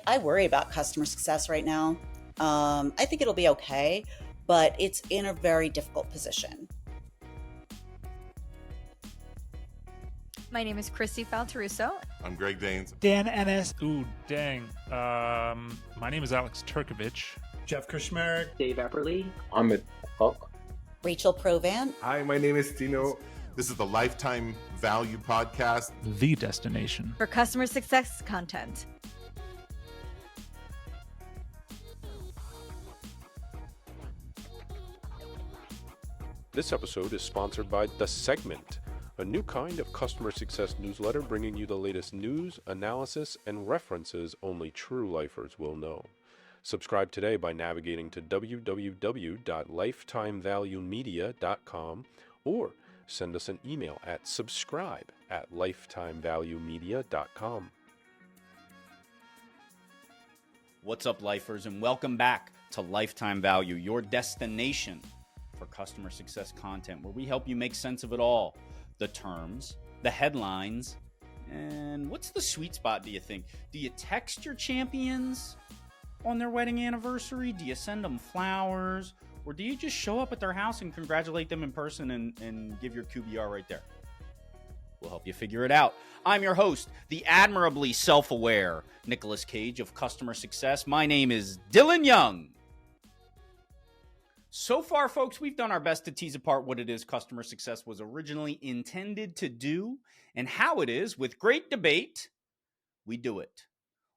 I worry about customer success right now. I think it'll be okay, but it's in a very difficult position. My name is Kristi Faltorusso. I'm Greg Daines. Dan Ennis. Ooh, dang. My name is Turkovic. Jeff Kushmerek. Dave Epperly. Mohammed. Alqaq. Rachel Provan. Hi, my name is Tino. This is the Lifetime Value Podcast, The destination for customer success content. This episode is sponsored by The Segment, a new kind of customer success newsletter bringing you the latest news, analysis, and references only true lifers will know. Subscribe today by navigating to www.lifetimevaluemedia.com or send us an email at subscribe@lifetimevaluemedia.com. What's up, lifers, and welcome back to Lifetime Value, your destination for customer success content, where we help you make sense of it all. The terms, the headlines, and what's the sweet spot, do you think? Do you text your champions on their wedding anniversary? Do you send them flowers? Or do you just show up at their house and congratulate them in person and give your QBR right there? We'll help you figure it out. I'm your host, the admirably self-aware Nicolas Cage of customer success. My name is Dillon Young. So far, folks, we've done our best to tease apart what it is customer success was originally intended to do and how it is, with great debate, we do it.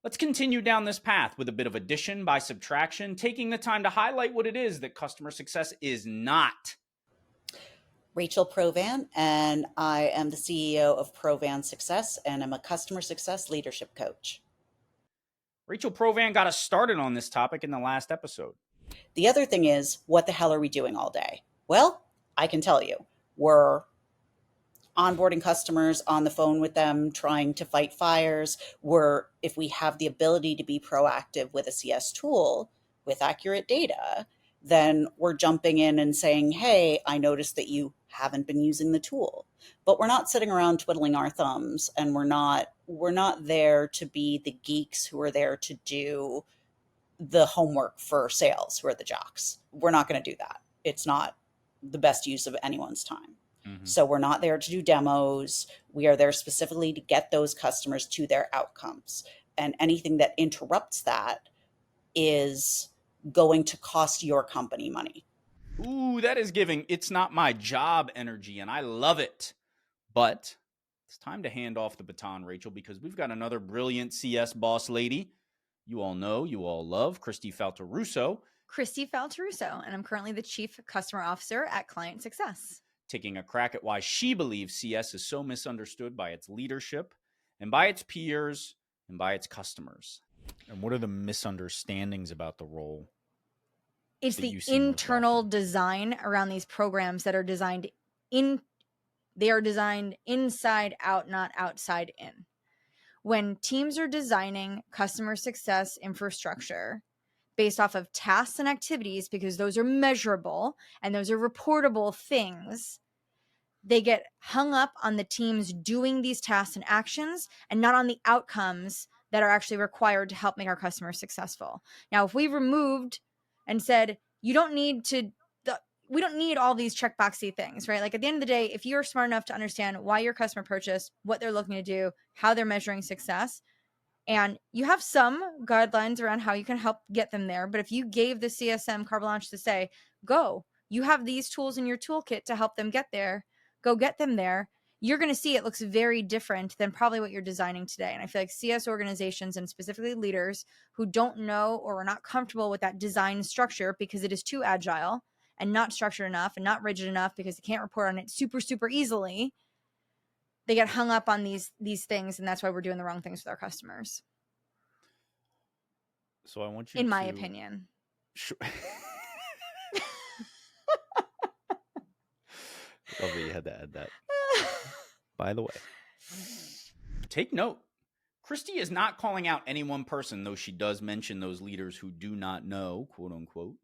Let's continue down this path with a bit of addition by subtraction, taking the time to highlight what it is that customer success is not. Rachel Provan, and I am the CEO of Provan Success, and I'm a customer success leadership coach. Rachel Provan got us started on this topic in the last episode. The other thing is, what the hell are we doing all day? Well, I can tell you, we're onboarding customers, on the phone with them, trying to fight fires. If we have the ability to be proactive with a CS tool with accurate data, then we're jumping in and saying, hey, I noticed that you haven't been using the tool. But we're not sitting around twiddling our thumbs, and we're not there to be the geeks who are there to do the homework for sales, who are the jocks. We're not going to do that. It's not the best use of anyone's time. Mm-hmm. So we're not there to do demos. We are there specifically to get those customers to their outcomes. And anything that interrupts that is going to cost your company money. Ooh, that is giving "it's not my job" energy, and I love it. But it's time to hand off the baton, Rachel, because we've got another brilliant CS boss lady. You all know, you all love Kristi Faltorusso. Kristi Faltorusso, and I'm currently the Chief Customer Officer at Client Success. Taking a crack at why she believes CS is so misunderstood by its leadership and by its peers and by its customers. And what are the misunderstandings about the role? It's the internal design around these programs that are designed inside out, not outside in. When teams are designing customer success infrastructure based off of tasks and activities, because those are measurable and those are reportable things, they get hung up on the teams doing these tasks and actions and not on the outcomes that are actually required to help make our customers successful. Now, if we removed and said, we don't need all these checkboxy things, right? Like at the end of the day, if you're smart enough to understand why your customer purchased, what they're looking to do, how they're measuring success, and you have some guidelines around how you can help get them there. But if you gave the CSM carte blanche to say, go, you have these tools in your toolkit to help them get there, go get them there, you're going to see it looks very different than probably what you're designing today. And I feel like CS organizations, and specifically leaders who don't know or are not comfortable with that design structure because it is too agile and not structured enough and not rigid enough because they can't report on it super, super easily, they get hung up on these things, and that's why we're doing the wrong things with our customers. So I want you in my opinion. Love that you had to add that. By the way, take note. Kristi is not calling out any one person, though she does mention those leaders who do not know, quote unquote.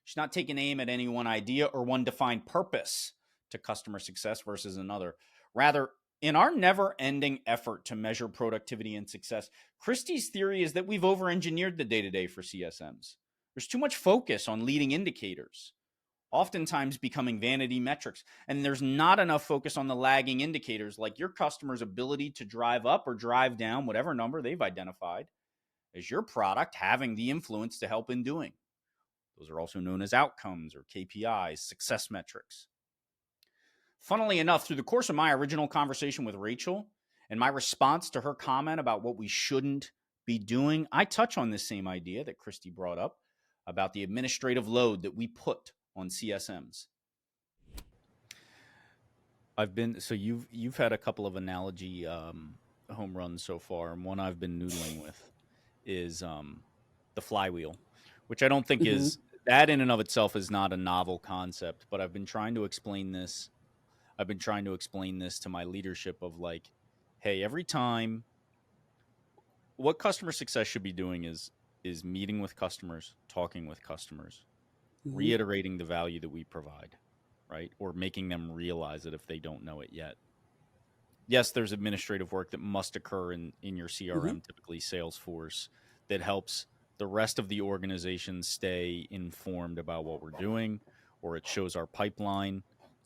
She's not taking aim at any one idea or one defined purpose to customer success versus another. Rather, In our never-ending effort to measure productivity and success, Kristi's theory is that we've over-engineered the day-to-day for CSMs. There's too much focus on leading indicators, oftentimes becoming vanity metrics, and there's not enough focus on the lagging indicators like your customer's ability to drive up or drive down whatever number they've identified as your product having the influence to help in doing. Those are also known as outcomes or KPIs, success metrics. Funnily enough, through the course of my original conversation with Rachel and my response to her comment about what we shouldn't be doing, I touch on this same idea that Kristi brought up about the administrative load that we put on CSMs. You've had a couple of analogy home runs so far, and one I've been noodling with is the flywheel, which I don't think is, that in and of itself is not a novel concept, but I've been trying to explain this. I've been trying to explain this to my leadership of like, hey, every time, what customer success should be doing is meeting with customers, talking with customers, reiterating the value that we provide, right? Or making them realize it if they don't know it yet. Yes, there's administrative work that must occur in your CRM, typically Salesforce, that helps the rest of the organization stay informed about what we're doing, or it shows our pipeline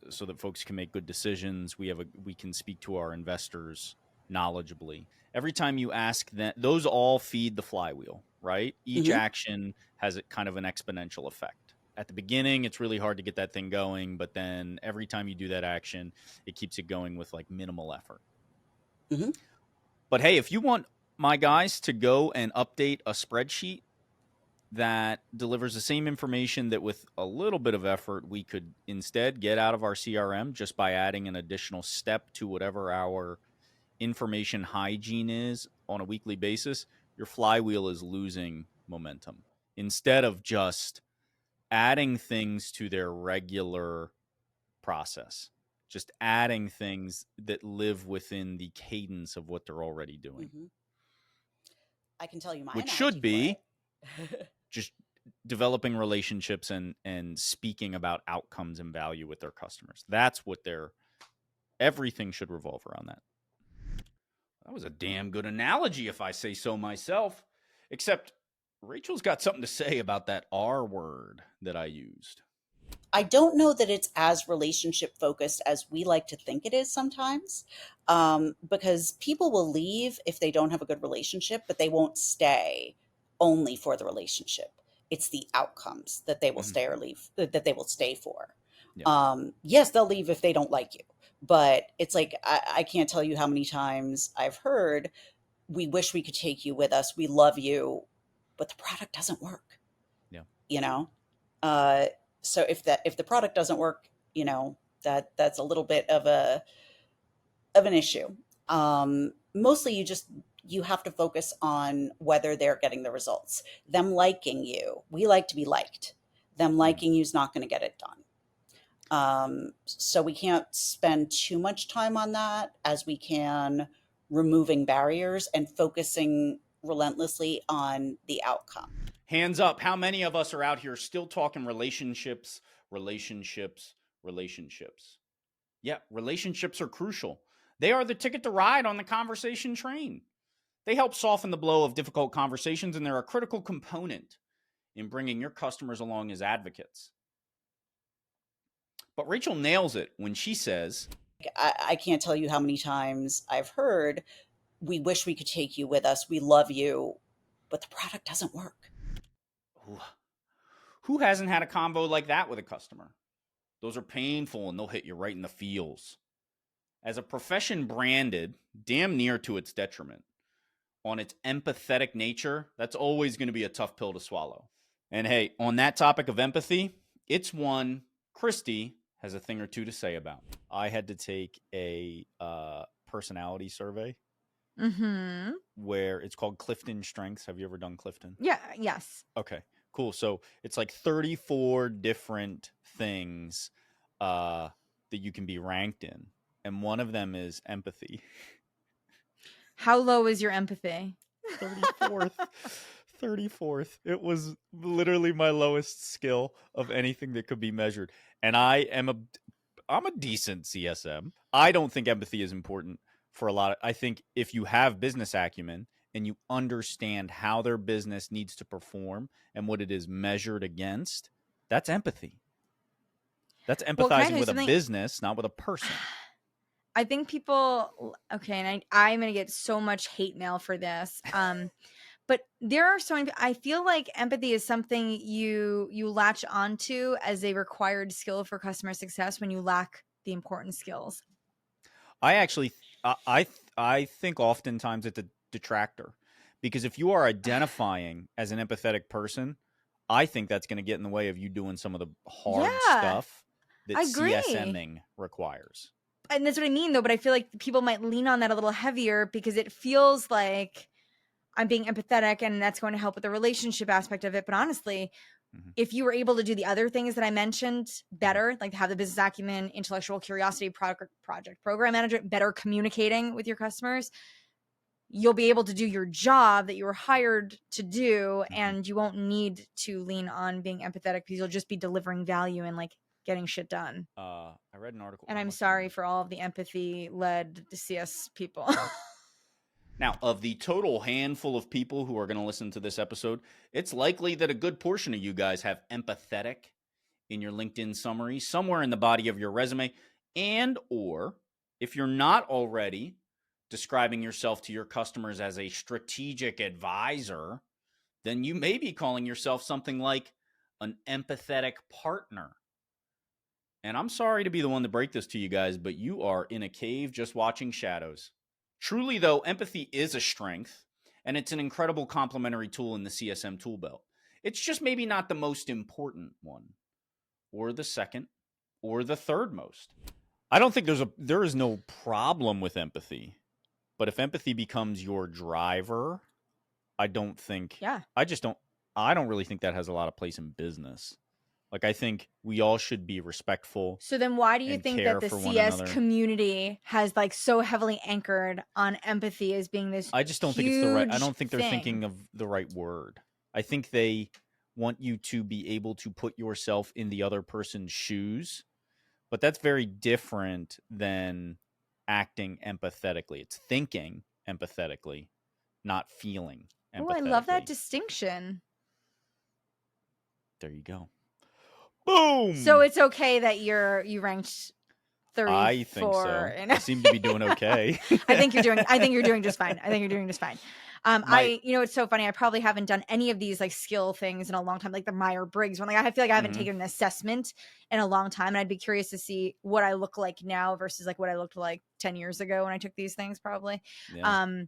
so that folks can make good decisions. We can speak to our investors knowledgeably. Every time you ask that, those all feed the flywheel, right? Each action has a kind of an exponential effect. At the beginning, it's really hard to get that thing going, but then every time you do that action, it keeps it going with like minimal effort. But hey, if you want my guys to go and update a spreadsheet that delivers the same information that with a little bit of effort we could instead get out of our CRM just by adding an additional step to whatever our information hygiene is on a weekly basis, your flywheel is losing momentum. Instead of just adding things to their regular process, just adding things that live within the cadence of what they're already doing. I can tell you my which analogy should be for it. just developing relationships and speaking about outcomes and value with their customers. That's what everything should revolve around that. That was a damn good analogy, if I say so myself. Except Rachel's got something to say about that R word that I used. I don't know that it's as relationship focused as we like to think it is sometimes, because people will leave if they don't have a good relationship, but they won't stay only for the relationship. It's the outcomes that they will stay or leave, that they will stay for. Yeah. Yes, they'll leave if they don't like you, but it's like, I can't tell you how many times I've heard, we wish we could take you with us. We love you, but the product doesn't work. Yeah. You know? So if the product doesn't work, you know, that's a little bit of an issue. Mostly you have to focus on whether they're getting the results. Them liking you. We like to be liked. Them liking you is not going to get it done. So we can't spend too much time on that as we can removing barriers and focusing relentlessly on the outcome. Hands up, how many of us are out here still talking relationships? Yeah, relationships are crucial. They are the ticket to ride on the conversation train. They help soften the blow of difficult conversations, and they're a critical component in bringing your customers along as advocates. But Rachel nails it when she says, I can't tell you how many times I've heard, we wish we could take you with us. We love you, but the product doesn't work. Who hasn't had a convo like that with a customer? Those are painful and they'll hit you right in the feels. As a profession branded, damn near to its detriment, on its empathetic nature, that's always going to be a tough pill to swallow. And hey, on that topic of empathy, it's one Kristi has a thing or two to say about. I had to take a personality survey where it's called Clifton Strengths. Have you ever done Clifton? Yeah. Yes. Okay, cool. So it's like 34 different things that you can be ranked in. And one of them is empathy. How low is your empathy? 34th. 34th. It was literally my lowest skill of anything that could be measured. And I'm a decent CSM. I don't think empathy is important. for a lot of, I think if you have business acumen and you understand how their business needs to perform and what it is measured against, that's empathy. That's Well, can I tell empathizing you with a something? business, not with a person. I think people, okay, and I'm going to get so much hate mail for this. But there are so many, I feel like empathy is something you latch onto as a required skill for customer success when you lack the important skills. I actually, I think oftentimes it's a detractor, because if you are identifying as an empathetic person, I think that's going to get in the way of you doing some of the hard Yeah, stuff that I agree. CSMing requires. And that's what I mean, though. But I feel like people might lean on that a little heavier because it feels like I'm being empathetic and that's going to help with the relationship aspect of it. But honestly, if you were able to do the other things that I mentioned better, like have the business acumen, intellectual curiosity, project program management, better communicating with your customers, you'll be able to do your job that you were hired to do. And you won't need to lean on being empathetic because you'll just be delivering value and like getting shit done. I read an article. And I'm sorry for all of the empathy led CS people. Now, of the total handful of people who are going to listen to this episode, it's likely that a good portion of you guys have empathetic in your LinkedIn summary, somewhere in the body of your resume, and or if you're not already describing yourself to your customers as a strategic advisor, then you may be calling yourself something like an empathetic partner. And I'm sorry to be the one to break this to you guys, but you are in a cave just watching shadows. Truly, though, empathy is a strength, and it's an incredible complementary tool in the CSM tool belt. It's just maybe not the most important one, or the second, or the third most. I don't think there is no problem with empathy, but if empathy becomes your driver, I don't really think that has a lot of place in business. Like, I think we all should be respectful. So then why do you think that the CS community has like so heavily anchored on empathy as being this I just don't think it's the right, I don't think they're thinking of the right word. I think they want you to be able to put yourself in the other person's shoes, but that's very different than acting empathetically. It's thinking empathetically, not feeling empathetically. Oh, I love that distinction. There you go. Boom. So it's okay that you ranked 34. I think so. I seem to be doing okay. I think you're doing just fine. It's so funny. I probably haven't done any of these like skill things in a long time, like the Myers-Briggs one. Like I feel like I haven't taken an assessment in a long time, and I'd be curious to see what I look like now versus like what I looked like 10 years ago when I took these things probably. Yeah.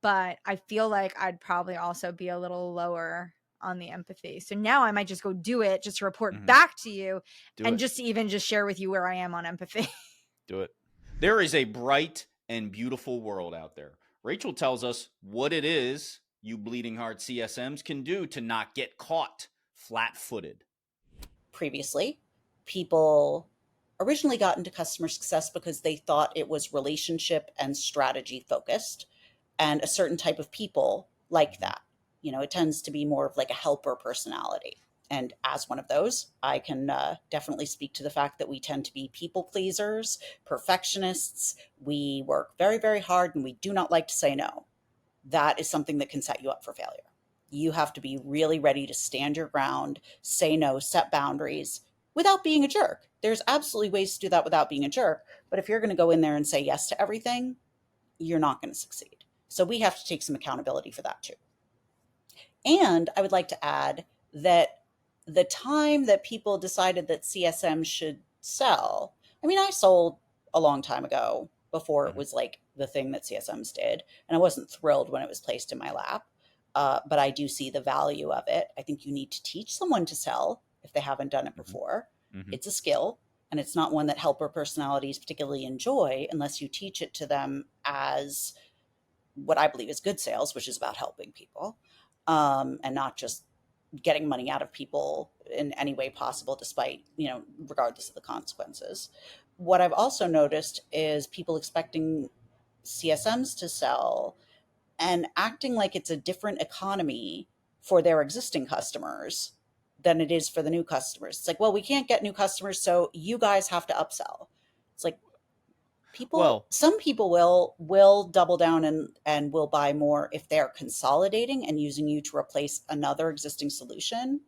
But I feel like I'd probably also be a little lower on the empathy. So now I might just go do it just to report back to you just to even just share with you where I am on empathy. Do it. There is a bright and beautiful world out there. Rachel tells us what it is you bleeding heart CSMs can do to not get caught flat-footed. Previously, people originally got into customer success because they thought it was relationship and strategy focused, and a certain type of people like that. You know, it tends to be more of like a helper personality. And as one of those, I can definitely speak to the fact that we tend to be people pleasers, perfectionists. We work very, very hard, and we do not like to say no. That is something that can set you up for failure. You have to be really ready to stand your ground, say no, set boundaries without being a jerk. There's absolutely ways to do that without being a jerk. But if you're going to go in there and say yes to everything, you're not going to succeed. So we have to take some accountability for that too. And I would like to add that the time that people decided that CSM should sell, I mean, I sold a long time ago before it was like the thing that CSMs did. And I wasn't thrilled when it was placed in my lap. But I do see the value of it. I think you need to teach someone to sell if they haven't done it before. It's a skill, and it's not one that helper personalities particularly enjoy unless you teach it to them as what I believe is good sales, which is about helping people. And not just getting money out of people in any way possible, despite, regardless of the consequences. What I've also noticed is people expecting CSMs to sell and acting like it's a different economy for their existing customers than it is for the new customers. It's like, well, we can't get new customers, so you guys have to upsell. It's like, Some people will double down and will buy more if they're consolidating and using you to replace another existing solution.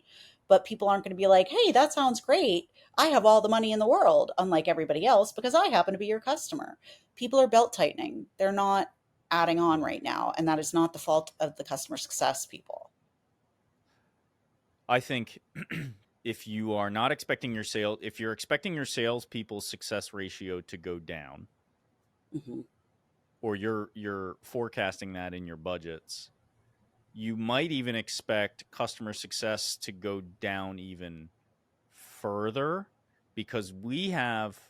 But people aren't going to be like, hey, that sounds great. I have all the money in the world, unlike everybody else, because I happen to be your customer. People are belt tightening. They're not adding on right now. And that is not the fault of the customer success people. I think if you are not expecting if you're expecting your salespeople's success ratio to go down, Mm-hmm. or you're forecasting that in your budgets, you might even expect customer success to go down even further, because we have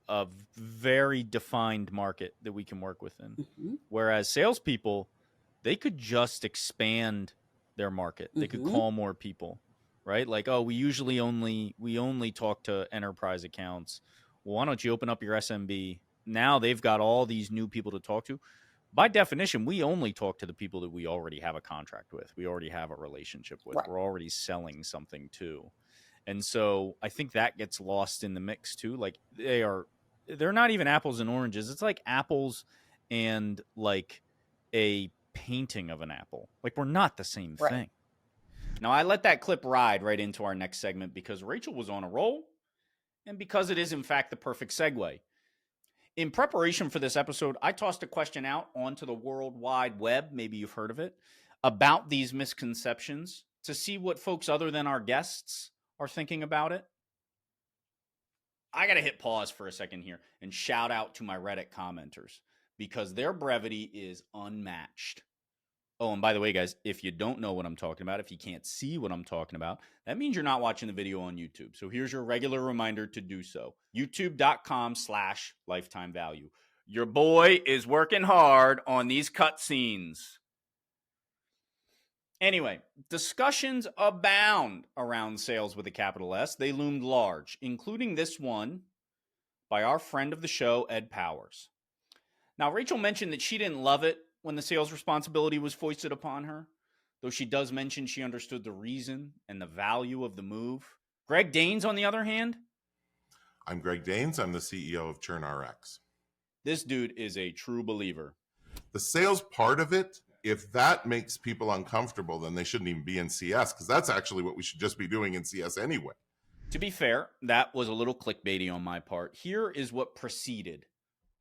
a very defined market that we can work within. Mm-hmm. Whereas salespeople, they could just expand their market. They could call more people, right? Like, oh, we only talk to enterprise accounts. Well, why don't you open up your SMB? Now they've got all these new people to talk to. By definition, we only talk to the people that we already have a contract with. We already have a relationship with. Right. We're already selling something to. And so I think that gets lost in the mix too. Like, they're not even apples and oranges. It's like apples and like a painting of an apple. Like, we're not the same thing. Now, I let that clip ride right into our next segment because Rachel was on a roll, and because it is, in fact, the perfect segue. In preparation for this episode, I tossed a question out onto the World Wide Web, maybe you've heard of it, about these misconceptions to see what folks other than our guests are thinking about it. I got to hit pause for a second here and shout out to my Reddit commenters because their brevity is unmatched. Oh, and by the way, guys, if you don't know what I'm talking about, if you can't see what I'm talking about, that means you're not watching the video on YouTube. So here's your regular reminder to do so. YouTube.com/lifetime value. Your boy is working hard on these cutscenes. Anyway, discussions abound around sales with a capital S. They loomed large, including this one by our friend of the show, Ed Powers. Now, Rachel mentioned that she didn't love it when the sales responsibility was foisted upon her, though she does mention she understood the reason and the value of the move. Greg Daines, on the other hand? I'm Greg Daines. I'm the CEO of ChurnRx. This dude is a true believer. The sales part of it, if that makes people uncomfortable, then they shouldn't even be in CS, because that's actually what we should just be doing in CS anyway. To be fair, that was a little clickbaity on my part. Here is what preceded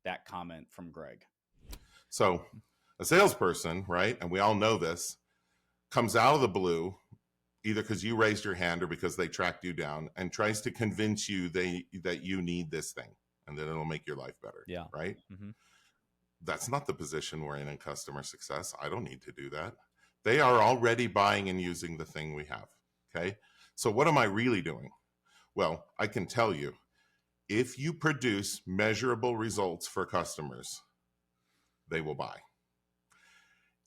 that comment from Greg. So a salesperson, right, and we all know this, comes out of the blue, either because you raised your hand or because they tracked you down, and tries to convince you that you need this thing and that it'll make your life better. Yeah. Right? Mm-hmm. That's not the position we're in customer success. I don't need to do that. They are already buying and using the thing we have. Okay. So what am I really doing? Well, I can tell you, if you produce measurable results for customers, they will buy.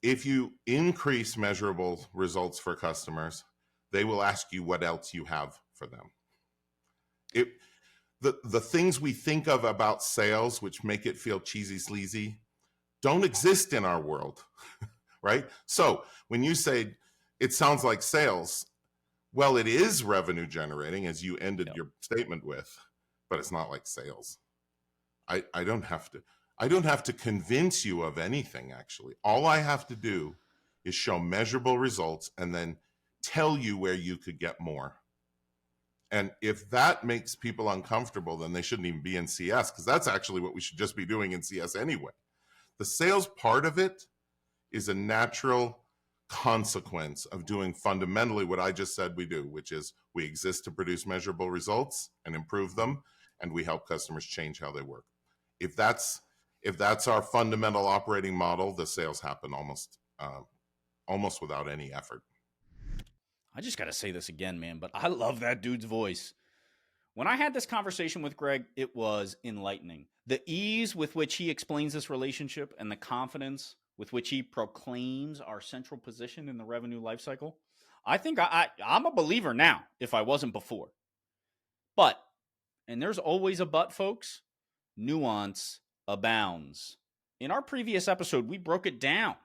If you increase measurable results for customers, they will ask you what else you have for them. The things we think of about sales, which make it feel cheesy, sleazy, don't exist in our world, right? So when you say it sounds like sales, well, it is revenue generating, as you ended your statement with, but it's not like sales. I don't have to convince you of anything, actually. All I have to do is show measurable results and then tell you where you could get more. And if that makes people uncomfortable, then they shouldn't even be in CS, because that's actually what we should just be doing in CS anyway. The sales part of it is a natural consequence of doing fundamentally what I just said we do, which is we exist to produce measurable results and improve them, and we help customers change how they work. If that's our fundamental operating model, the sales happen almost without any effort. I just got to say this again, man, but I love that dude's voice. When I had this conversation with Greg, it was enlightening. The ease with which he explains this relationship and the confidence with which he proclaims our central position in the revenue lifecycle, I think I'm a believer now, if I wasn't before. But, and there's always a but, folks, nuance abounds. In our previous episode, we broke it down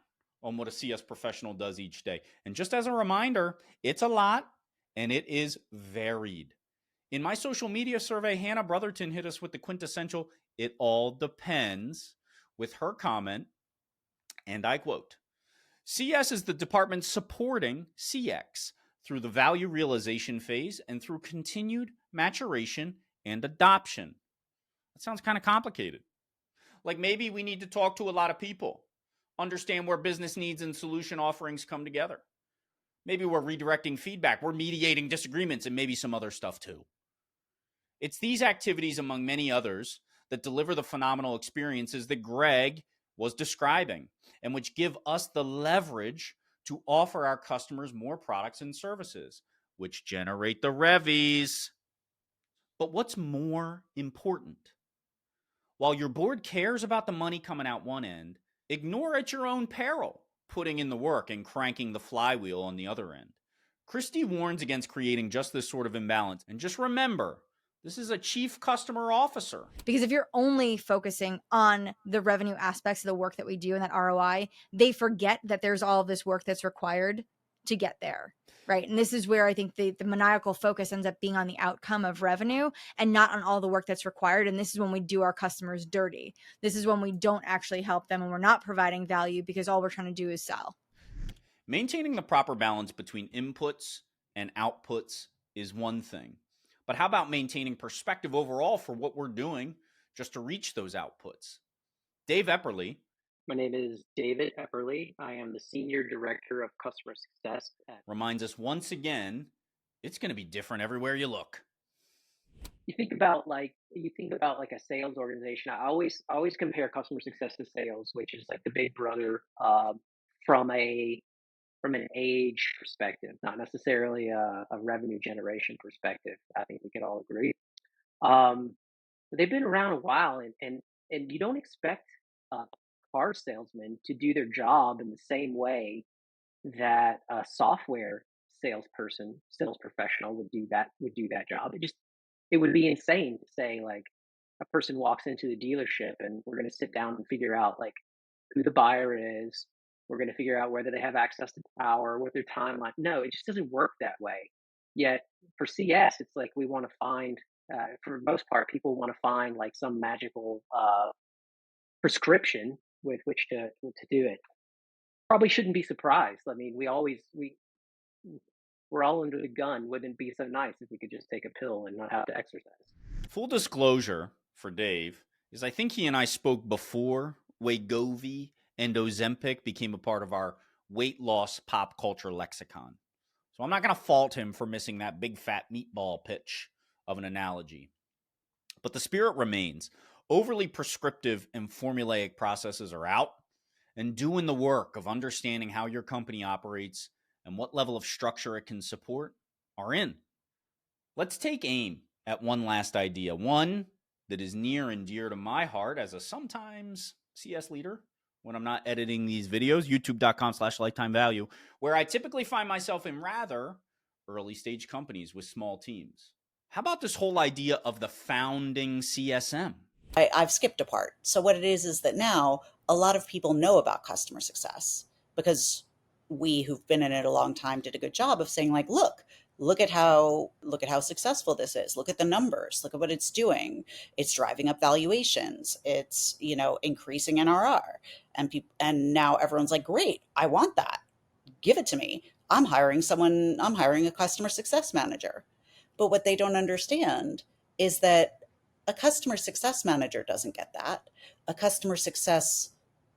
on what a CS professional does each day. And just as a reminder, it's a lot and it is varied. In my social media survey, Hannah Brotherton hit us with the quintessential, It all depends, with her comment, and I quote, CS is the department supporting CX through the value realization phase and through continued maturation and adoption. That sounds kind of complicated. Like maybe we need to talk to a lot of people, understand where business needs and solution offerings come together. Maybe we're redirecting feedback, we're mediating disagreements, and maybe some other stuff too. It's these activities, among many others, that deliver the phenomenal experiences that Greg was describing and which give us the leverage to offer our customers more products and services, which generate the revies. But what's more important? While your board cares about the money coming out one end, ignore at your own peril putting in the work and cranking the flywheel on the other end. Kristi warns against creating just this sort of imbalance. And just remember, this is a chief customer officer. Because if you're only focusing on the revenue aspects of the work that we do in that ROI, they forget that there's all of this work that's required to get there. Right. And this is where I think the maniacal focus ends up being on the outcome of revenue and not on all the work that's required. And this is when we do our customers dirty. This is when we don't actually help them and we're not providing value because all we're trying to do is sell. Maintaining the proper balance between inputs and outputs is one thing. But how about maintaining perspective overall for what we're doing just to reach those outputs? Dave Epperly. My name is David Epperly. I am the Senior Director of Customer Success reminds us once again, it's going to be different everywhere you look. You think about like a sales organization. I always compare customer success to sales, which is like the big brother from an age perspective, not necessarily a revenue generation perspective. I think we could all agree. But they've been around a while, and you don't expect car salesmen to do their job in the same way that a software sales professional would do that job. It would be insane to say like a person walks into the dealership and we're going to sit down and figure out like who the buyer is. We're going to figure out whether they have access to power, what their timeline. No, it just doesn't work that way. Yet for CS, it's like we want to find, for the most part, people want to find like some magical prescription with which to do it. Probably shouldn't be surprised. I mean, we're all under the gun. Wouldn't it be so nice if we could just take a pill and not have to exercise? Full disclosure for Dave is I think he and I spoke before Wegovy and Ozempic became a part of our weight loss pop culture lexicon. So I'm not going to fault him for missing that big fat meatball pitch of an analogy. But the spirit remains. Overly prescriptive and formulaic processes are out, and doing the work of understanding how your company operates and what level of structure it can support are in. Let's take aim at one last idea, one that is near and dear to my heart as a sometimes CS leader when I'm not editing these videos, youtube.com/lifetimevalue, where I typically find myself in rather early stage companies with small teams. How about this whole idea of the founding CSM? I've skipped a part. So what it is that now a lot of people know about customer success because we who've been in it a long time did a good job of saying like, look at how successful this is. Look at the numbers. Look at what it's doing. It's driving up valuations. It's, increasing NRR. And now everyone's like, great, I want that. Give it to me. I'm hiring a customer success manager. But what they don't understand is that a customer success manager doesn't get that. A customer success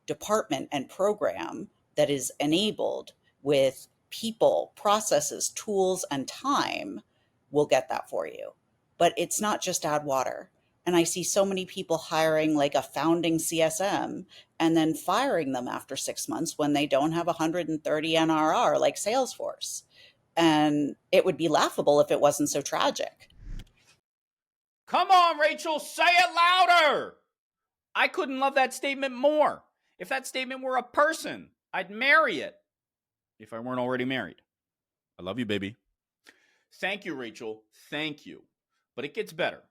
department and program that is enabled with people, processes, tools, and time will get that for you. But it's not just add water. And I see so many people hiring like a founding CSM and then firing them after 6 months when they don't have 130 NRR like Salesforce. And it would be laughable if it wasn't so tragic. Come on, Rachel, say it louder. I couldn't love that statement more. If that statement were a person, I'd marry it. If I weren't already married. I love you, baby. Thank you, Rachel. Thank you. But it gets better.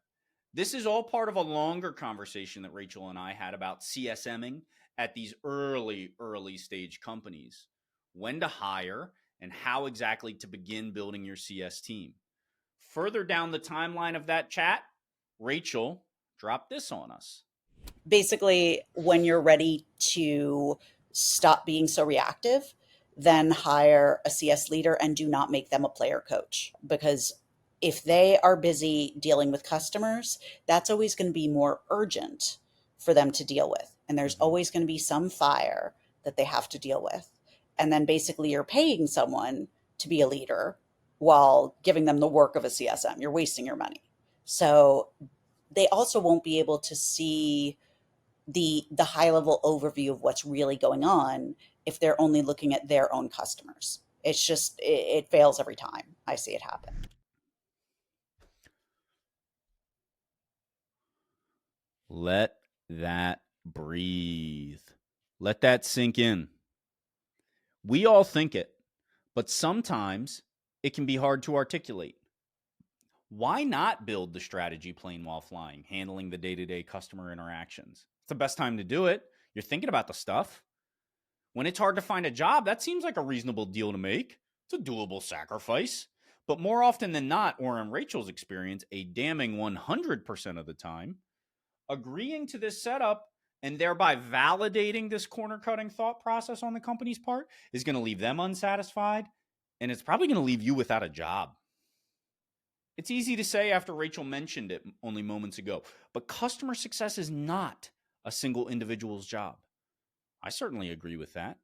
This is all part of a longer conversation that Rachel and I had about CSMing at these early stage companies. When to hire and how exactly to begin building your CS team. Further down the timeline of that chat, Rachel dropped this on us. Basically, when you're ready to stop being so reactive, then hire a CS leader and do not make them a player coach. Because if they are busy dealing with customers, that's always going to be more urgent for them to deal with. And there's always going to be some fire that they have to deal with. And then basically you're paying someone to be a leader while giving them the work of a CSM. You're wasting your money. So they also won't be able to see the high level overview of what's really going on if they're only looking at their own customers. It's just, it fails every time I see it happen. Let that breathe. Let that sink in. We all think it, but sometimes it can be hard to articulate. Why not build the strategy plane while flying, handling the day-to-day customer interactions? It's the best time to do it. You're thinking about the stuff. When it's hard to find a job, that seems like a reasonable deal to make. It's a doable sacrifice. But more often than not, or in Rachel's experience, a damning 100% of the time, agreeing to this setup and thereby validating this corner-cutting thought process on the company's part is going to leave them unsatisfied, and it's probably going to leave you without a job. It's easy to say after Rachel mentioned it only moments ago, but customer success is not a single individual's job. I certainly agree with that.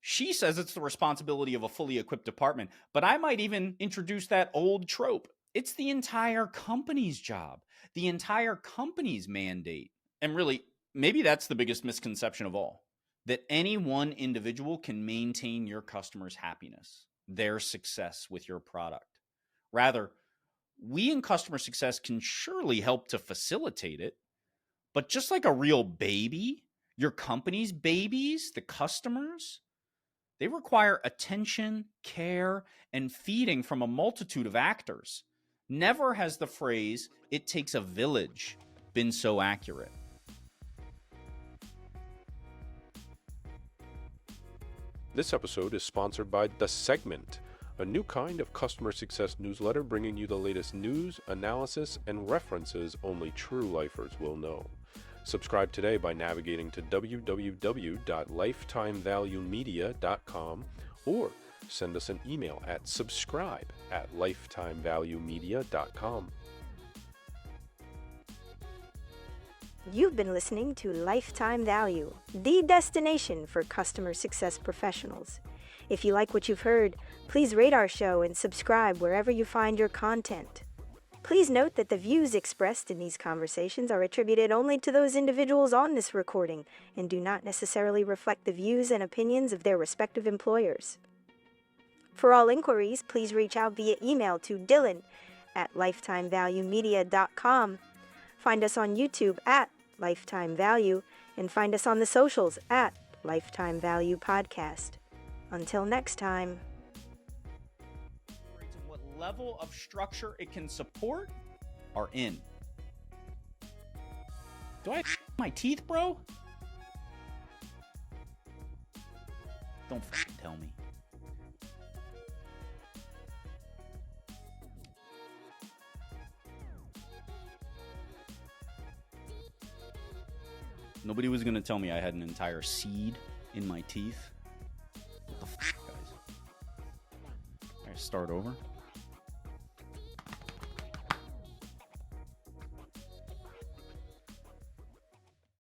She says it's the responsibility of a fully equipped department, but I might even introduce that old trope. It's the entire company's job, the entire company's mandate. And really, maybe that's the biggest misconception of all, that any one individual can maintain your customers' happiness, their success with your product. Rather, we in customer success can surely help to facilitate it, but just like a real baby, your company's babies, the customers, they require attention, care, and feeding from a multitude of actors. Never has the phrase, "it takes a village," been so accurate. This episode is sponsored by The Segment, a new kind of customer success newsletter bringing you the latest news, analysis, and references only true lifers will know. Subscribe today by navigating to www.lifetimevaluemedia.com or send us an email at subscribe@lifetimevaluemedia.com. You've been listening to Lifetime Value, the destination for customer success professionals. If you like what you've heard, please rate our show and subscribe wherever you find your content. Please note that the views expressed in these conversations are attributed only to those individuals on this recording and do not necessarily reflect the views and opinions of their respective employers. For all inquiries, please reach out via email to Dillon@lifetimevaluemedia.com. Find us on YouTube at Lifetime Value and find us on the socials at Lifetime Value Podcast. Until next time. What level of structure it can support are in. Do I have my teeth, bro? Don't fucking tell me. Nobody was going to tell me I had an entire seed in my teeth. What the fuck, guys? I start over.